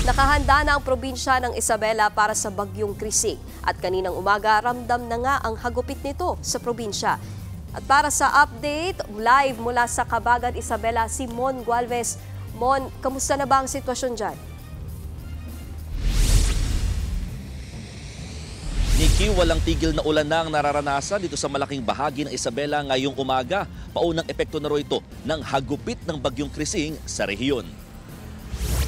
Nakahanda na ang probinsya ng Isabela para sa bagyong Krising at kaninang umaga ramdam na nga ang hagupit nito sa probinsya. At para sa update, live mula sa Cabagan, Isabela, si Mon Gualvez. Mon, kamusta na ba ang sitwasyon dyan? Nikki, walang tigil na ulan na ang nararanasan dito sa malaking bahagi ng Isabela ngayong umaga. Paunang epekto na ro ito ng hagupit ng bagyong Krising sa rehiyon.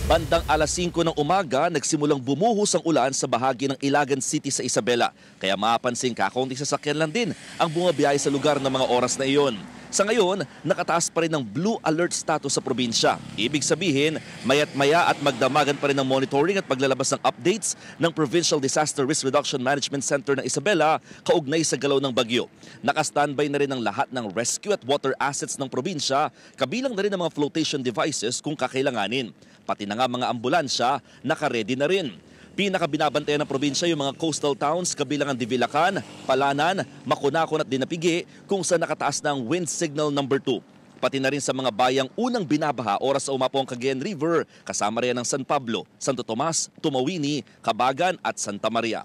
Bandang alas 5 ng umaga, nagsimulang bumuhos ang ulan sa bahagi ng Ilagan City sa Isabela. Kaya mapapansin kakaunti sasakyan lang din ang bumabiyahe sa lugar ng mga oras na iyon. Sa ngayon, nakataas pa rin ng blue alert status sa probinsya. Ibig sabihin, maya't maya at magdamagan pa rin ng monitoring at paglalabas ng updates ng Provincial Disaster Risk Reduction Management Center ng Isabela kaugnay sa galaw ng bagyo. Naka-standby na rin ang lahat ng rescue at water assets ng probinsya, kabilang na rin ang mga flotation devices kung kakailanganin. Pati na nga mga ambulansya, naka-ready na rin. Pinakabinabantayan ng probinsya yung mga coastal towns kabilang ang Divilacan, Palanan, Makunakon at Dinapigi kung saan nakataas na ang wind signal number 2. Pati na rin sa mga bayang unang binabaha oras sa umapo ang Cagayan River, kasama rin ang San Pablo, Santo Tomas, Tumawini, Cabagan at Santa Maria.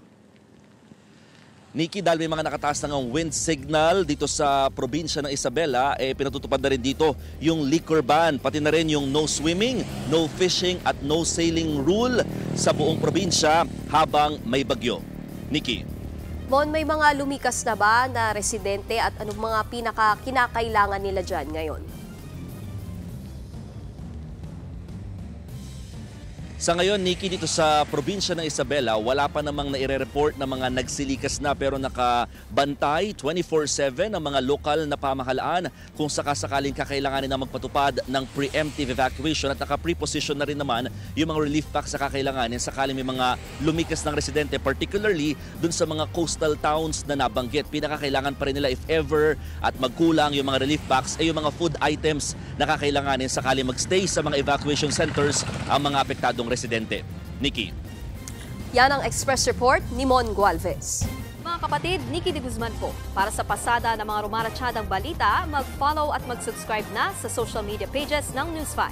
Nikki, dahil may mga nakataas na ng wind signal dito sa probinsya ng Isabela, pinatutupad na rin dito yung liquor ban, pati na rin yung no swimming, no fishing at no sailing rule sa buong probinsya habang may bagyo. Nikki. Mon, may mga lumikas na ba na residente at anong mga kinakailangan nila dyan ngayon? Sa ngayon, Nikki, dito sa probinsya ng Isabela, wala pa namang naire-report na mga nagsilikas na pero nakabantay 24/7 ang mga lokal na pamahalaan kung sakasakaling kakailanganin na magpatupad ng preemptive evacuation at naka-preposition na rin naman yung mga relief packs sa kakailanganin sakaling may mga lumikas ng residente, particularly dun sa mga coastal towns na nabanggit. Pinakakailangan pa rin nila if ever at magkulang yung mga relief packs ay yung mga food items na kakailanganin sakaling magstay sa mga evacuation centers ang mga apektadong residente. Nikki. Yan ang Express Report ni Mon Gualvez. Mga kapatid, Nikki de Guzman po. Para sa pasada ng mga rumaratsyadang balita, mag-follow at mag-subscribe na sa social media pages ng News 5.